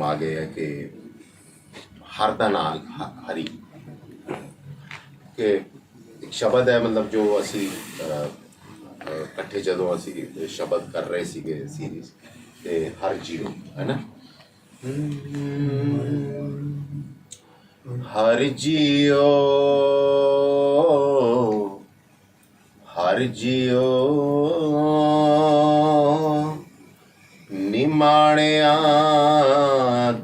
आ गए हैं कि हर दा नाल हरी कि एक शब्द है, मतलब जो असी इकट्ठे जदों असी शब्द कर रहे सीगे सीरीज ते हर जीरो है ना, हर जियो हर जियो निमाणिया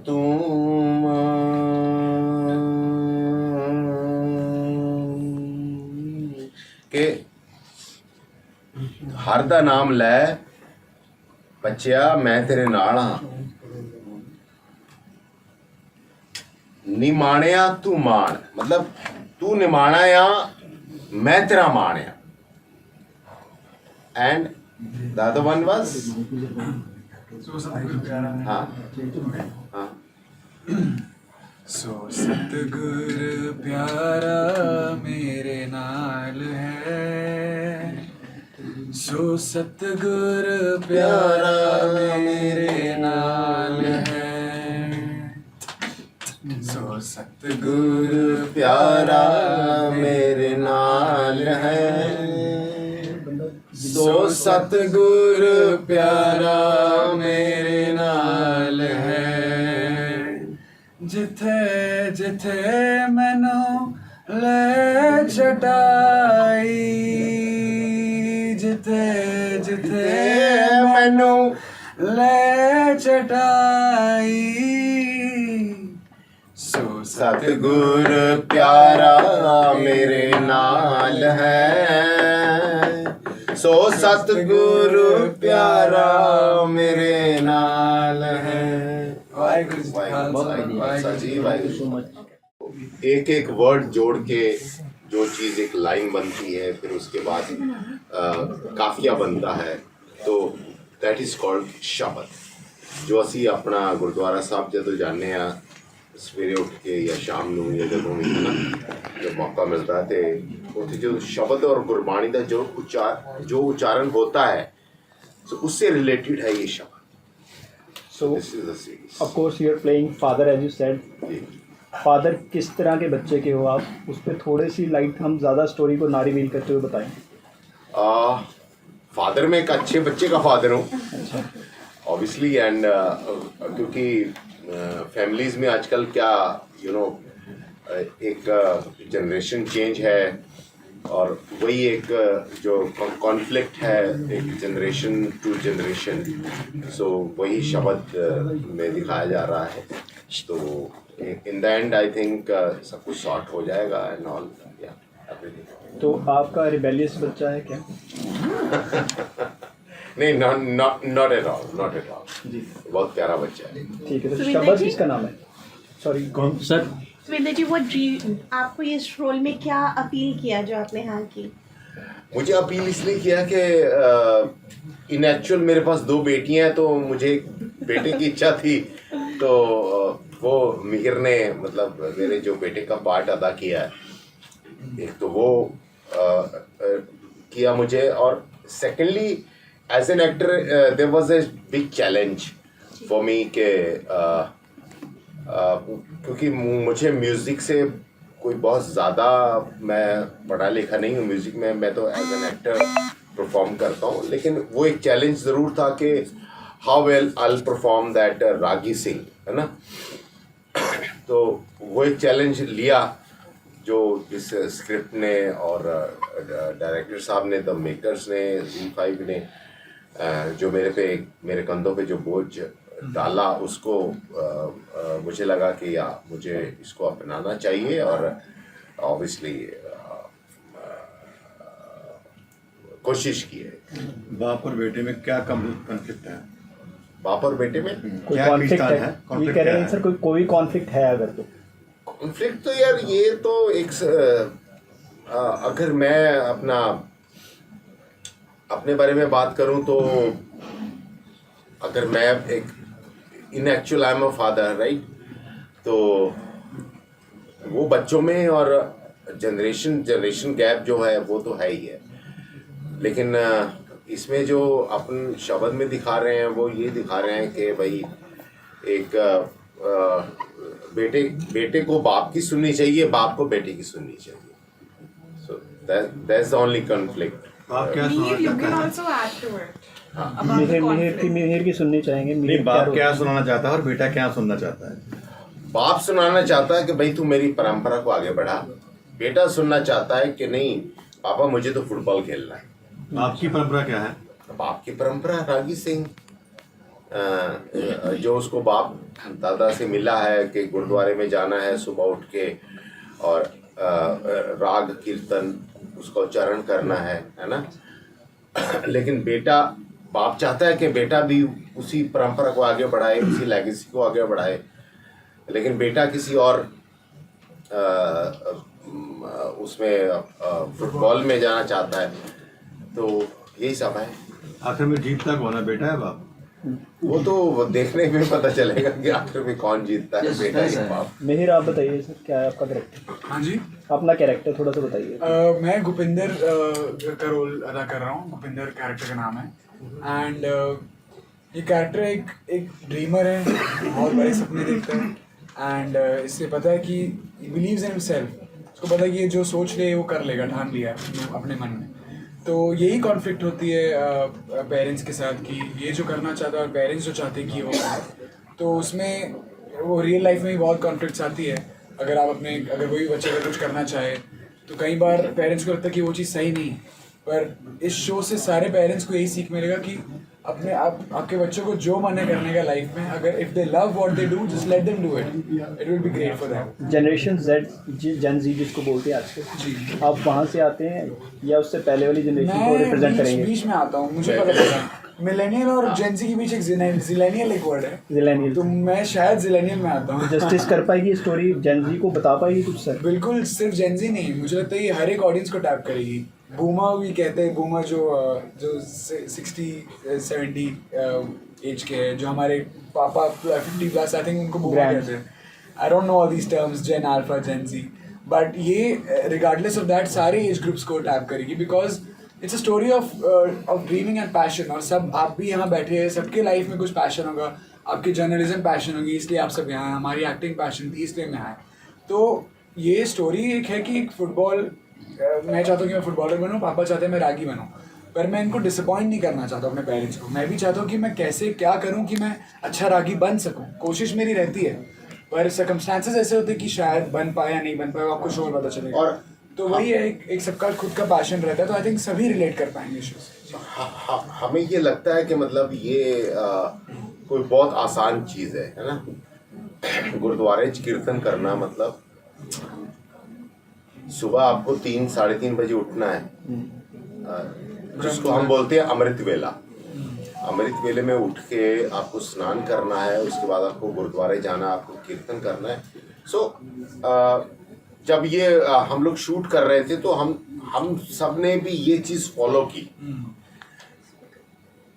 तू के हर दा नाम लै बच्चिया मैं तेरे नाल हाँ, निमाणिया तू मान, मतलब तू निमाणा या मैं तेरा मान या। And the other one was हाँ हाँ सो सतगुर प्यारा मेरे नाल है, सो सतगुर प्यारा मेरे नाल है, सो सतगुर प्यारा मेरे नाल है, सो सतगुर प्यारा मेरे नाल है, जिथे जिथे मैनू ले छटाई, जिथे जिथे मैनू ले चटाई, सो सतगुर प्यारा मेरे नाल है, सो सतगुर प्यारा मेरे नाल है। वाहिगुरु जी का खालसा, जी वाहिगुरु। एक एक वर्ड जोड़ के जो चीज़ एक लाइन बनती है, फिर उसके बाद काफिया बनता है, तो दैट इज़ कॉल्ड शब्द। जो असी अपना गुरुद्वारा साहब जदों जाने आ सवेरे उठ के या शाम नूं या जदों भी है ना, जब मौका मिलता है तो उत्थे जो शब्द और गुरबाणी का जो उच्चारण होता है, तो उससे रिलेटेड है ये शब्द। So, This is the series. of course, you are playing father, as you said. Father किस तरह के बच्चे के हो आप, उस पर थोड़ी सी लाइट हम ज़्यादा स्टोरी को ना रिवील करते हुए बताएं। फादर में एक अच्छे बच्चे का फादर हूँ ऑब्वियसली, एंड क्योंकि फैमिलीज में आजकल क्या एक जनरेशन चेंज है, और वही एक जो कॉन्फ्लिक्ट है एक जनरेशन टू जनरेशन, सो वही शब्द में दिखाया जा रहा है। तो in the and I think सब कुछ सॉर्ट हो जाएगा एंड ऑल एवरीथिंग। तो आपका रिबेलियस बच्चा है क्या? नहीं, not at all, not at all जी, बहुत प्यारा बच्चा है। ठीक है, तो शब्द किसका नाम है? सॉरी कौन सर? सुविंदर जी, वो आपको इस रोल में क्या अपील किया जो आपने हाँ की? मुझे अपील इसलिए किया कि इन एक्चुअल मेरे पास 2 बेटियां हैं, तो मुझे बेटे की इच्छा थी, तो वो मिहिर ने मतलब मेरे जो बेटे का पार्ट अदा किया है, एक तो वो किया मुझे, और secondly as an actor there was a big challenge for me के क्योंकि मुझे म्यूज़िक से कोई बहुत ज़्यादा, मैं पढ़ा लिखा नहीं हूँ म्यूज़िक में, मैं तो एज एन एक्टर परफॉर्म करता हूँ, लेकिन वो एक चैलेंज ज़रूर था कि how well I will perform that Ragi Singh, है ना। तो वो एक चैलेंज लिया जो इस स्क्रिप्ट ने और डायरेक्टर साहब ने, द मेकर्स ने, ZEE5 ने जो मेरे कंधों पे जो बोझ डाला, उसको मुझे लगा कि मुझे इसको अपनाना चाहिए, और ऑब्वियसली कोशिश की है। बाप और बेटे में क्या कॉन्फ्लिक्ट है? बाप और बेटे में कोई क्या कॉन्फ्लिक्ट है? ये कह रहे हैं है? सर, कोई कॉन्फ्लिक्ट है अगर तो? कॉन्फ्लिक्ट तो यार ये तो एक अगर मैं अपने बारे में बात करूं तो, अगर मैं एक इन actual I am a father right, तो वो बच्चों में और जनरेशन गैप जो है वो तो है ही है, लेकिन इसमें जो अपन शब्द में दिखा रहे हैं वो ये दिखा रहे हैं कि भाई एक बेटे को बाप की सुननी चाहिए, बाप को बेटे की सुननी चाहिए। So that's the only conflict. आप क्या सुनाना You चाहते can हैं? also add to it about the conflict. Mihir की सुननी चाहेंगे। नहीं, मिहिर बाप क्या रोल- सुनाना चाहता है और बेटा क्या सुनना चाहता है? बाप सुनाना चाहता है कि भाई तू मेरी परंपरा को आगे बढ़ा। बेटा सुनना चाहता है कि नहीं पापा मुझे तो फुटबॉल खेलना है। आपकी परंपरा क्या है? बाप की परंपरा रागी सिंह, जो उसको बाप दादा से मिला है कि गुरुद्वारे में जाना है सुबह उठ के और राग कीर्तन उसका उच्चारण करना है ना। लेकिन बेटा, बाप चाहता है कि बेटा भी उसी परंपरा को आगे बढ़ाए, उसी लेगेसी को आगे बढ़ाए, लेकिन बेटा किसी और उसमें फुटबॉल में जाना चाहता है। तो यही सब है। आखिर में जीतता कौन है, बेटा है बाप? वो तो देखने में पता चलेगा कि आखिर में कौन जीतता है, बेटा या बाप। मिहिर आप बताइए सर, क्या है आपका कैरेक्टर? हाँ जी, अपना कैरेक्टर थोड़ा सा बताइए। मैं भूपिंदर का रोल अदा कर रहा हूँ। भूपिंदर कैरेक्टर का नाम है। एंड ये कैरेक्टर एक ड्रीमर है, बहुत बड़े सपने देखता है। एंड इससे पता है कि बिलीव्स इन हिमसेल्फ, उसको पता है कि ये जो सोच ले वो कर लेगा, ठान लिया है अपने मन में। तो यही कॉन्फ्लिक्ट होती है पेरेंट्स के साथ कि ये जो करना चाहता है और पेरेंट्स जो चाहते हैं कि वो करे। तो उसमें वो रियल लाइफ में भी बहुत कॉन्फ्लिक्ट्स आती है। अगर कोई बच्चा अगर कुछ करना चाहे तो कई बार पेरेंट्स को लगता है कि वो चीज़ सही नहीं है। पर इस शो से सारे पेरेंट्स को यही सीख मिलेगा कि आपके बच्चों को जो मन है करने का लाइफ में, अगर if they love what they do just let them do it, it will be great for them. Generation Z, gen Z जिसको बोलते हैं आजकल, जी, आप वहाँ से आते हैं या उससे पहले वाली जनरेशन को मैं रिप्रेजेंट बीच करेंगे? बीच में आता हूँ, मुझे पता चला मिलेनियल और जेनजी के बीच एक जिलेनियल एक वर्ड है, जिलेनियल तो मैं शायद जिलेनियल में आता हूँ। जस्टिस कर पाएगी स्टोरी, जेन जी को बता पाएगी कुछ सर? बिल्कुल, सिर्फ जेनजी नहीं, मुझे लगता है ये हर एक ऑडियंस को टैप करेगी। बूमा भी कहते हैं, बूमा जो 60-70 एज के हैं, जो हमारे पापा 50+ आई थिंक उनको बूमा कहते हैं। I don't know all these terms, gen alpha, gen Z, but ये रिगार्डलेस ऑफ दैट सारे एज ग्रुप्स को टैप करेगी, because it's a story of dreaming and passion. और सब आप भी यहाँ बैठे हैं, सबके लाइफ में कुछ पैशन होगा। आपकी जर्नलिज्म पैशन होगी, इसलिए आप सब यहाँ हैं। हमारी एक्टिंग पैशन थी, इसलिए मैं आया। तो ये स्टोरी एक है कि फुटबॉल, मैं चाहता हूँ कि मैं फुटबॉलर बनूँ, पापा चाहते हैं मैं रागी बनूँ, पर मैं इनको डिसअपॉइंट नहीं करना चाहता अपने पेरेंट्स को। मैं भी चाहता हूँ कि मैं कैसे क्या करूँ कि मैं अच्छा रागी बन सकूँ। कोशिश मेरी रहती है, पर सर्कमस्टांसेस ऐसे होते हैं कि शायद बन पाए या नहीं बन पाए, आपको शोर पता चलेगा। और तो वही है, एक सबका खुद का पैशन रहता है। तो आई थिंक सभी रिलेट कर पाएंगे इश्यूज। हमें ये लगता है कि मतलब ये कोई बहुत आसान चीज़ है ना। गुरुद्वारे च कीर्तन करना मतलब सुबह आपको 3-3:30 बजे उठना है, जिसको हम बोलते हैं अमृत वेला। अमृत वेले में उठ के आपको स्नान करना है, उसके बाद आपको गुरुद्वारे जाना, आपको कीर्तन करना है। जब ये हम लोग शूट कर रहे थे तो हम सब ने भी ये चीज़ फॉलो की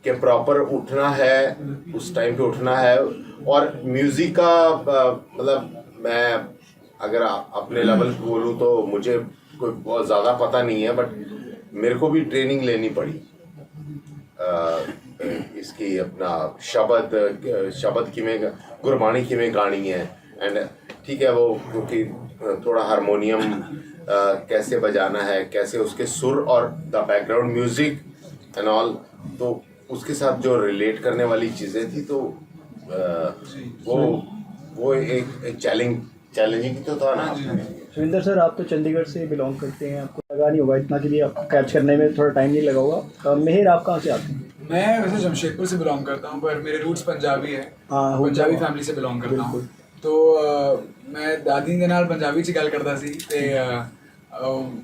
कि प्रॉपर उठना है, उस टाइम पे उठना है। और म्यूज़िक का मतलब मैं अगर अपने लेवल पे बोलूँ तो मुझे कोई बहुत ज़्यादा पता नहीं है, बट मेरे को भी ट्रेनिंग लेनी पड़ी इसकी। अपना शब्द किमें गुरबाणी किमें गानी है, एंड ठीक है वो, क्योंकि थोड़ा हारमोनियम कैसे बजाना है, कैसे उसके सुर और the background music and all, तो उसके साथ जो रिलेट करने वाली चीज़ें थी, तो वो एक चैलेंजिंग तो था ना। सुविंदर सर, आप तो चंडीगढ़ से बिलोंग करते हैं, आपको लगा नहीं होगा इतना कि भी आपको कैच करने में थोड़ा टाइम नहीं लगा होगा। मिहिर, आप कहाँ से आते हैं? मैं वैसे जमशेदपुर से बिलोंग करता हूँ, पर मेरे रूट्स पंजाबी है। हाँ, पंजाबी फैमिली से बिलोंग करता हूँ। तो मैं दादी के नाल पंजाबी च गल करता सी, ते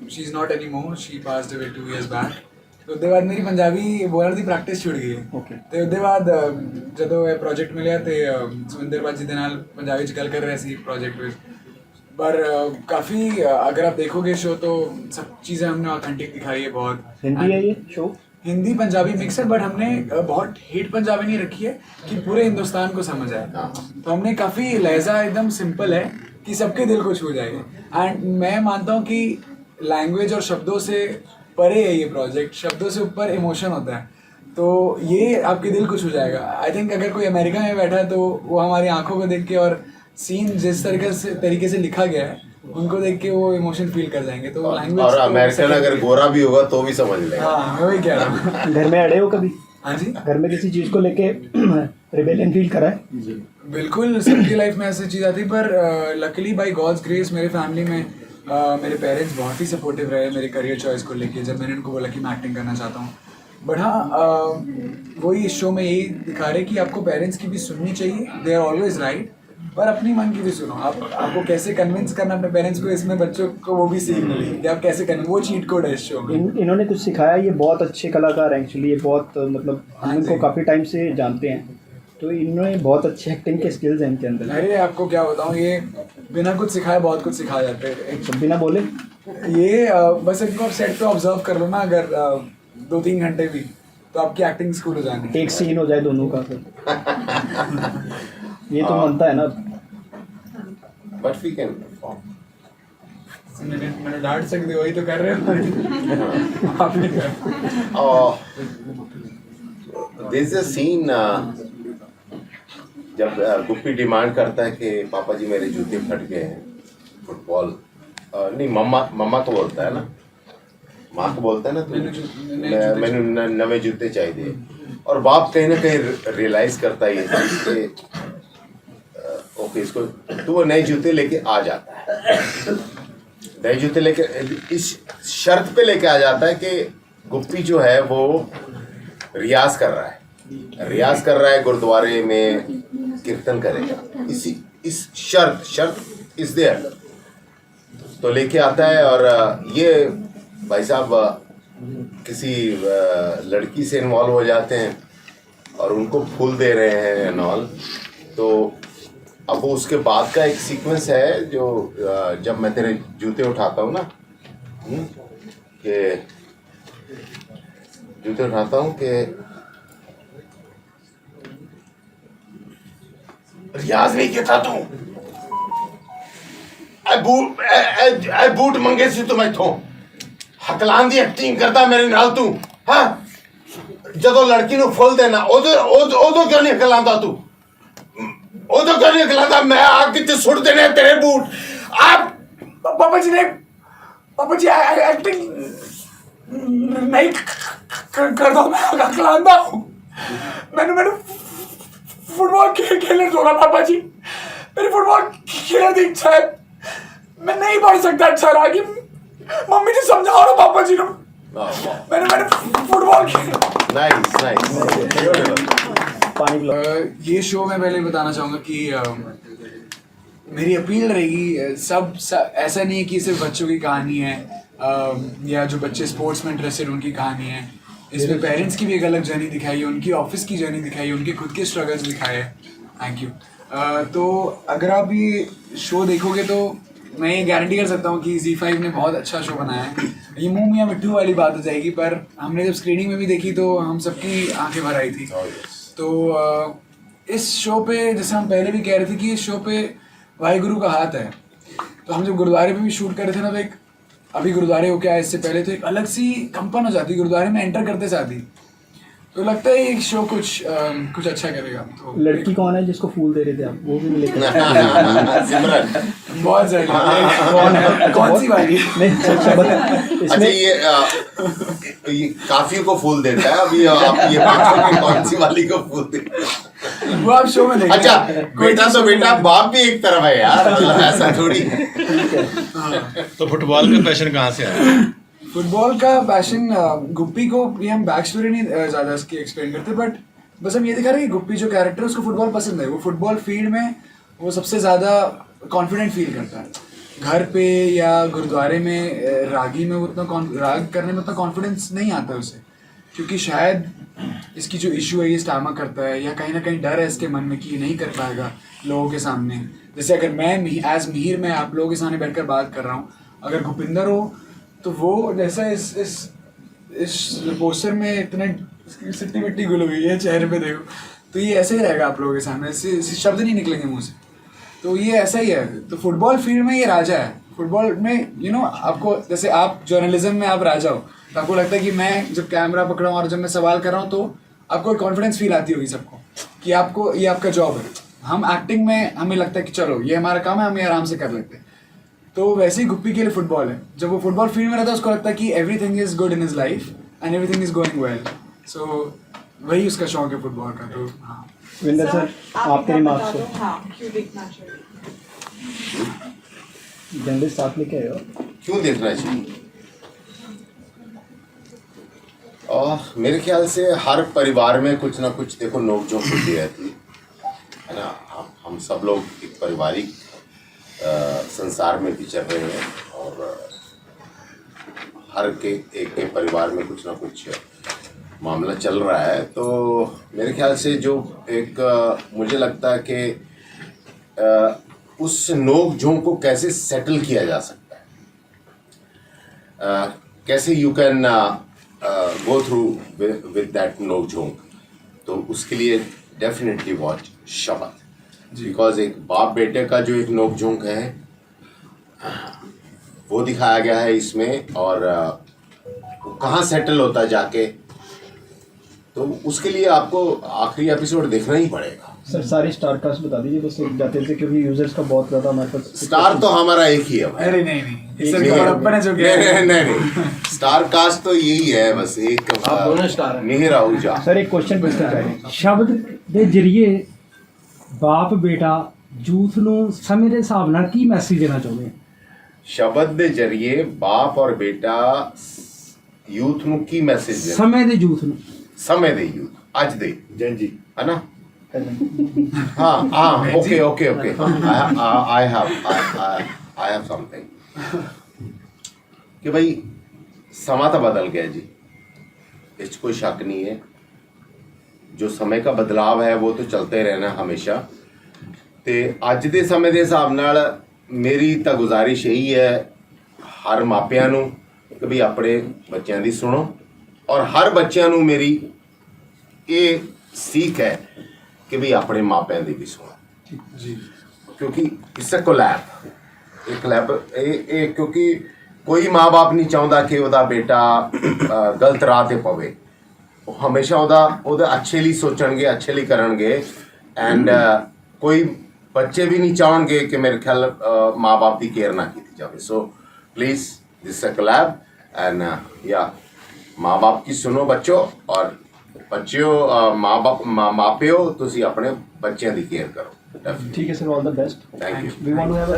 she is not anymore, she passed away 2 years back. तो उसके बाद मेरी पंजाबी बोलने की प्रैक्टिस छुड़ गई। तो उसके बाद ਜਦੋਂ ਇਹ प्रोजेक्ट मिलिया तो सुविंदर भाजी ਦੇ ਨਾਲ पंजाबी च गल कर रहे सी प्रोजेक्ट में। पर काफ़ी अगर आप देखोगे शो तो सब चीज़ें हमने ऑथेंटिक दिखाई है बहुत। हिंदी है ये शो? हिंदी पंजाबी मिक्स है, बट हमने बहुत हेट पंजाबी नहीं रखी है कि पूरे हिंदुस्तान को समझ आए। तो हमने काफ़ी लहजा एकदम सिंपल है कि सबके दिल को छू जाएगा। एंड मैं मानता हूँ कि लैंग्वेज और शब्दों से परे है ये प्रोजेक्ट, शब्दों से ऊपर इमोशन होता है। तो ये आपके दिल खुश हो जाएगा। आई थिंक अगर कोई अमेरिका में बैठा है तो वो हमारी आंखों को देख के और सीन जिस तरीके से लिखा गया है उनको देख के वो इमोशन फील कर जाएंगे। तो लैंग्वेज और अमेरिकन अगर गोरा भी होगा तो भी समझ लेगा। हाँ मैं वही कह रहा हूँ। घर में अड़े हो कभी? हाँ जी घर में किसी चीज़ को लेके रिबेलियन फील करा है? बिल्कुल, सबकी लाइफ में ऐसी चीज़ आती है, पर लकीली बाय गॉड्स ग्रेस मेरे फैमिली में मेरे पेरेंट्स बहुत ही सपोर्टिव रहे मेरे करियर चॉइस को लेके जब मैंने उनको बोला कि मैं एक्टिंग करना चाहता हूँ। बट हाँ वही इस शो में यही दिखा रहे कि आपको पेरेंट्स की भी सुननी चाहिए, दे आर ऑलवेज राइट, पर अपनी मन की भी सुनो। आपको कैसे कन्विंस करना अपने पेरेंट्स को, इसमें बच्चों को वो भी सीख मिली कि आप कैसे कन्विंस, वो चीट कोड है इस शो में। इन्होंने कुछ सिखाया। ये बहुत अच्छे कलाकार हैं एक्चुअली, ये बहुत मतलब हम इनको काफ़ी टाइम से जानते हैं, तो इन्होंने बहुत अच्छे एक्टिंग के स्किल्स हैं इनके अंदर। अरे आपको क्या बताऊँ, ये बिना कुछ सिखाए बहुत कुछ सिखा जाते हैं। सब बिना बोले ये बस इनको आप सेट पे ऑब्जर्व कर लो ना, अगर 2-3 घंटे भी, तो आपकी एक्टिंग स्कूल हो जाएंगे। एक सीन हो जाए दोनों का फिर ये तो बनता है ना। बट वी कैन मैंने डांट सकते, वही तो कर रहे हो आप नहीं कर। दिस अ सीन जब गुप्पी डिमांड करता है कि पापा जी मेरे जूते फट गए हैं, फुटबॉल नहीं मम्मा को बोलता है ना, माँ को बोलता है ना, तो मैंने नवे जूते चाहिए। और बाप कहीं ना कहीं रियलाइज करता है ये चीज़ कि ओके इसको, तो वो नए जूते लेके आ जाता है। नए जूते लेके इस शर्त पे लेके आ जाता है कि गुप्पी जो है वो रियाज कर रहा है गुरुद्वारे में कीर्तन करेगा, इस शर्त इस देयर तो लेके आता है। और ये भाई साहब किसी लड़की से इन्वॉल्व हो जाते हैं और उनको फूल दे रहे हैं एंड ऑल। तो अब वो उसके बाद का एक सीक्वेंस है जो जब मैं तेरे जूते उठाता हूँ ना, कि जूते उठाता हूँ कि रियाज नहीं किया था तू, ए बूट मंगे सी तुम्हें थो हकलान दी एक्टिंग करता मेरे नाल तू। हाँ जदों लड़की नु फुल देना ओदो क्यों नहीं हकलांदा तू, ओदो क्यों नहीं हकलांदा? मैं आके ते सुट देने तेरे बूट। आप पापा जी एक्टिंग नहीं कर दो, मैं हकलांदा हूँ। मैंने फुटबॉल खेलने छोड़ा पापा जी, मेरी फुटबॉल खेलने की इच्छा है, मैं नहीं पढ़ सकता अच्छा रहा कि मम्मी जी समझाओ ना पापा जी को। मैंने फुटबॉल खेला। नाइस ये शो मैं पहले बताना चाहूँगा कि मेरी अपील रहेगी सब ऐसा नहीं है कि सिर्फ बच्चों की कहानी है या जो बच्चे स्पोर्ट्स में इंटरेस्टेड उनकी कहानी है। इसमें पेरेंट्स की भी एक अलग जर्नी दिखाई है, उनकी ऑफिस की जर्नी दिखाई है, उनके खुद के स्ट्रगल्स दिखाए हैं। Thank you. तो अगर आप ये शो देखोगे तो मैं ये गारंटी कर सकता हूँ कि Z5 ने बहुत अच्छा शो बनाया है। ये मुँह मियाँ मिट्ठू वाली बात हो जाएगी, पर हमने जब स्क्रीनिंग में भी देखी तो हम सबकी आंखें भर आई थी। तो इस शो पे जैसे हम पहले भी कह रहे थे कि इस शो पे वाहिगुरु का हाथ है। तो हम जब गुरुद्वारे में भी शूट कर रहे थे ना, तो एक अभी गुरुद्वारे हो क्या इससे पहले तो एक अलग सी कंपन हो जाती गुरुद्वारे में एंटर करते साथ ही। तो लगता है ये शो कुछ अच्छा करेगा। तो लड़की कौन है जिसको फूल दे रहे थे आप, वो भी मिले? सिमरन बहुत ज़्यादा कौन सी वाली? नहीं अच्छा ये काफी को फूल देता है। अभी आप ये पूछो कि कौन सी वाली को फूल देता वो आप शो में देखिए। अच्छा बेटा तो बेटा बाप भी एक तरफ है यार, मतलब ऐसा थोड़ी। तो फुटबॉल का पैशन कहाँ से आया? फुटबॉल का पैशन गुप्पी को भी हम बैक स्टोरी नहीं ज़्यादा इसकी एक्सप्लेन करते, बट बस हम ये दिखा रहे हैं कि गुप्पी जो कैरेक्टर है उसको फुटबॉल पसंद है। वो फुटबॉल फील्ड में वो सबसे ज़्यादा कॉन्फिडेंट फील करता है। घर पे या गुरुद्वारे में रागी में वो उतना राग करने में उतना कॉन्फिडेंस नहीं आता है उसे, क्योंकि शायद इसकी जो इशू है ये स्टामा करता है या कहीं ना कहीं डर है इसके मन में कि ये नहीं कर पाएगा लोगों के सामने। जैसे अगर मैं एज मिहिर मैं आप लोगों के सामने बैठकर बात कर रहा हूँ, अगर भूपिंदर हो तो वो जैसा इस पोस्टर में इतने सिट्टी मिट्टी गुल हुई है चेहरे पे देखो, तो ये ऐसे ही रहेगा आप लोगों के सामने, ऐसे शब्द नहीं निकलेंगे मुँह से। तो ये ऐसा ही है। तो फुटबॉल फील्ड में ये राजा है। फुटबॉल में आपको जैसे आप जर्नलिज्म में आप राजा हो, तो आपको लगता है कि मैं जब कैमरा पकड़ा हूँ और जब मैं सवाल कर रहा हूँ तो आपको कॉन्फिडेंस फील आती होगी सबको कि आपको ये आपका जॉब है। हम एक्टिंग में हमें लगता है कि चलो ये हमारा काम है, हम ये आराम से कर लेते हैं। तो वैसे ही गुप्पी के लिए फुटबॉल है। जब वो फुटबॉल फील्ड में रहता है उसको लगता है कि everything is good in his life and everything is going well. So वही उसका शौक है फुटबॉल का। तो हाँ, विंदर सर, आपके रिमार्क्स बता हो। दो, हाँ, क्यों देखना चाहिए? जर्नलिस्ट साथ लेके आए हो। क्यों देखना चाहिए? मेरे ख्याल से हर परिवार में कुछ ना कुछ देखो नोक-झोंक होती रहती है ना। हम सब लोग एक पारिवारिक संसार में विचर रहे हैं और हर एक के परिवार में कुछ ना कुछ मामला चल रहा है। तो मेरे ख्याल से जो एक मुझे लगता है कि उस नोक झोंक को कैसे सेटल किया जा सकता है, कैसे you can go through with that नोक झोंक। तो उसके लिए डेफिनेटली वॉच शबद, बिकॉज एक बाप बेटे का जो एक नोक झोंक है वो दिखाया गया है इसमें, और वो कहाँ सेटल होता है जाके, तो उसके लिए आपको आखिरी एपिसोड देखना ही पड़ेगा। सर सारी स्टार कास्ट बता दीजिए बस एक जाते थे, क्योंकि यूजर्स का बहुत ज़्यादा हमारे पास। स्टार तो हमारा एक ही है भाई। अरे नहीं नहीं, इस नहीं, बार अपन है जो नहीं गया। नहीं, स्टार कास्ट तो यही है बस एक। मिहिर आहूजा। सर एक क्वेश्चन पूछना चाह रहे हैं। ਸ਼ਬਦ ਦੇ ਜ਼ਰੀਏ ਬਾਪ ਬੇਟਾ ਯੂਥ ਨੂੰ ਸਮੇਂ ਦੇ ਹਿਸਾਬ ਨਾਲ ਕੀ ਮੈਸੇਜ ਦੇਣਾ ਚਾਹੁੰਦੇ ਹੋ? शब्द ਦੇ ਜਰੀਏ ਬਾਪ ਔਰ ਬੇਟਾ ਯੂਥ ਨੂੰ ਕੀ ਮੈਸੇਜ ਦੇ? ਸਮੇਂ ਦੇ ਯੂਥ ਨੂੰ ਸਮੇਂ ਦੇ ਯੂਥ, ਅੱਜ ਦੇ जैन जी है ना। हाँ हाँ, okay okay okay, I have something कि भाई ਸਮਾਂ ਤਾਂ ਬਦਲ ਗਿਆ ਜੀ, ਇਸ 'ਚ ਕੋਈ ਸ਼ੱਕ नहीं है। जो समय का बदलाव है वो तो चलते रहना हमेशा। ਤੇ ਅੱਜ ਦੇ ਸਮੇਂ ਦੇ ਹਿਸਾਬ ਨਾਲ ਮੇਰੀ ਤਾਂ ਗੁਜ਼ਾਰਿਸ਼ ਇਹੀ ਹੈ ਹਰ ਮਾਪਿਆਂ ਨੂੰ ਕਿ ਵੀ ਆਪਣੇ ਬੱਚਿਆਂ ਦੀ ਸੁਣੋ, ਔਰ ਹਰ ਬੱਚਿਆਂ ਨੂੰ ਮੇਰੀ ਇਹ सीख है कि भी अपने मापिਆਂ ਦੀ भी सुनो जी, क्योंकि इससे कोलैब एक लैब क्योंकि कोई माँ बाप नहीं चाहता कि ਉਹਦਾ बेटा गलत राह ਤੇ ਪਵੇ। ਉਹ ਹਮੇਸ਼ਾ ਉਹਦਾ ਅੱਛੇ ਲਈ ਸੋਚਣਗੇ, ਅੱਛੇ ਲਈ ਕਰਨਗੇ, ਐਂਡ ਕੋਈ ਬੱਚੇ ਵੀ ਨਹੀਂ ਚਾਹਣਗੇ ਕਿ ਮੇਰੇ ਖਿਆਲ ਮਾँ बाप ਦੀ ਕੇਅਰ ਨਾ ਕੀਤੀ ਜਾਵੇ। So please this a collab and या माँ बाप की सुनो बच्चों, और बच्चों मापियो ਤੁਸੀਂ ਆਪਣੇ ਬੱਚਿਆਂ ਦੀ ਕੇਅਰ ਕਰੋ। ठीक है sir, all the best. Thank you. We want to have